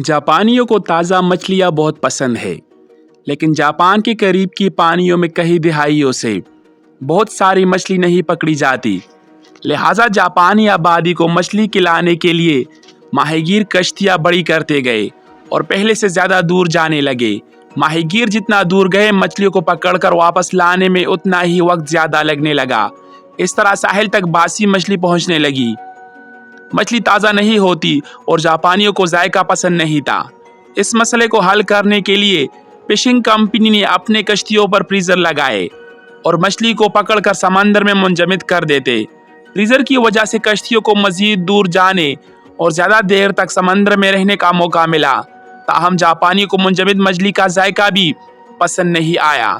जापानियों को ताज़ा मछलियाँ बहुत पसंद है, लेकिन जापान के करीब की पानियों में कई दहाइयों से बहुत सारी मछली नहीं पकड़ी जाती। लिहाजा जापानी आबादी को मछली खिलाने के लिए माहीगीर कश्तियाँ बड़ी करते गए और पहले से ज़्यादा दूर जाने लगे। माहीगीर जितना दूर गए, मछलियों को पकड़कर वापस लाने में उतना ही वक्त ज़्यादा लगने लगा। इस तरह साहिल तक बासी मछली पहुँचने लगी। मछली ताज़ा नहीं होती और जापानियों को जायका पसंद नहीं था। इस मसले को हल करने के लिए फिशिंग कंपनी ने अपने कश्तियों पर फ्रीजर लगाए और मछली को पकड़कर समंदर में मुंजमद कर देते। फ्रीजर की वजह से कश्तियों को मजीद दूर जाने और ज़्यादा देर तक समंदर में रहने का मौका मिला। ताहम जापानी को मुंजमद मछली का जायका भी पसंद नहीं आया।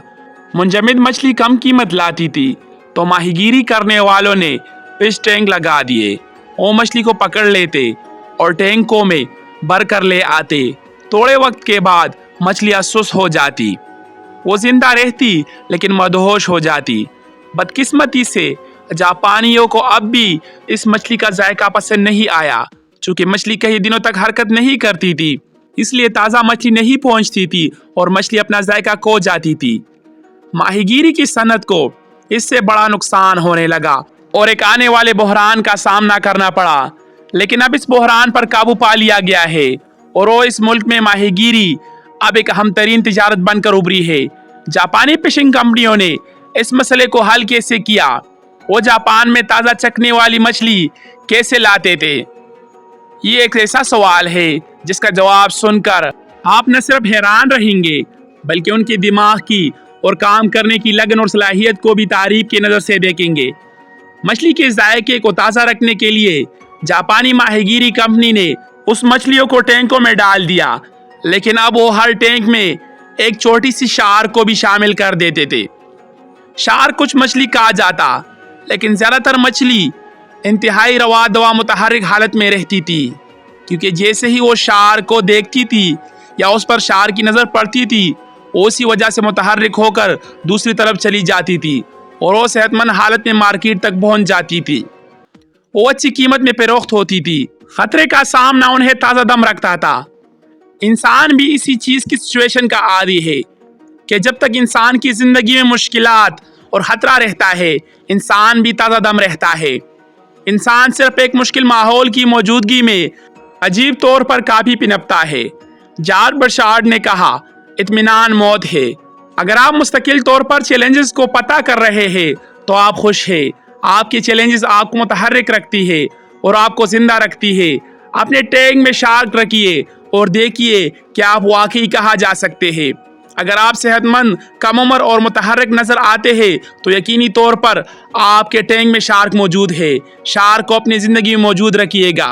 मुंजमद मछली कम कीमत लाती थी, तो माहीगीरी करने वालों ने फिश टैंक लगा दिए। वो मछली को पकड़ लेते और टैंकों में भर कर ले आते। थोड़े वक्त के बाद मछलियाँ सुस्त हो जाती, वो जिंदा रहती लेकिन मदहोश हो जाती। बदकिस्मती से जापानियों को अब भी इस मछली का जायका पसंद नहीं आया। चूँकि मछली कई दिनों तक हरकत नहीं करती थी, इसलिए ताज़ा मछली नहीं पहुँचती थी और मछली अपना जायका खो जाती थी। माहीगीरी की सनत को इससे बड़ा नुकसान होने लगा और एक आने वाले बहरान का सामना करना पड़ा। लेकिन अब इस बहरान पर काबू पा लिया गया है और वो इस मुल्क में माहीगीरी अब एक अहम तरीन तिजारत बनकर उभरी है। जापानी फिशिंग कंपनियों ने इस मसले को हल कैसे किया? वो जापान में ताज़ा चखने वाली मछली कैसे लाते थे? ये एक ऐसा सवाल है जिसका जवाब सुनकर आप न सिर्फ हैरान रहेंगे, बल्कि उनके दिमाग की और काम करने की लगन और सलाहियत को भी तारीफ की नज़र से देखेंगे। मछली के जायके को ताज़ा रखने के लिए जापानी माहीगीरी कंपनी ने उस मछलियों को टैंकों में डाल दिया, लेकिन अब वो हर टैंक में एक छोटी सी शार्क को भी शामिल कर देते थे। शार्क कुछ मछली खा जाता, लेकिन ज़्यादातर मछली इंतहाई रवा दवा मुतहर्रिक हालत में रहती थी, क्योंकि जैसे ही वो शार्क को देखती थी या उस पर शार्क की नज़र पड़ती थी, उसी वजह से मुतहर्रिक होकर दूसरी तरफ चली जाती थी और वो सेहतमंद हालत में मार्केट तक पहुंच जाती थी। वो अच्छी कीमत में फरोख्त होती थी। खतरे का सामना उन्हें ताज़ा दम रखता था। इंसान भी इसी चीज़ की सिचुएशन का आदी है कि जब तक इंसान की ज़िंदगी में मुश्किलात और ख़तरा रहता है, इंसान भी ताज़ा दम रहता है। इंसान सिर्फ एक मुश्किल माहौल की मौजूदगी में अजीब तौर पर काफ़ी पिनपता है। जॉर्ज बर्शार्ड ने कहा, इत्मीनान मौत है। अगर आप मुस्तकिल तौर पर चैलेंजेस को पता कर रहे हैं तो आप खुश हैं। आपके चैलेंजेस आपको मुतहर्रिक रखती है और आपको जिंदा रखती है। अपने टैंक में शार्क रखिए और देखिए कि आप वाकई कहाँ जा सकते हैं। अगर आप सेहतमंद, कम उम्र और मुतहर्रिक नज़र आते हैं तो यकीनी तौर पर आपके टैंक में शार्क मौजूद है। शार्क को अपनी ज़िंदगी में मौजूद रखिएगा।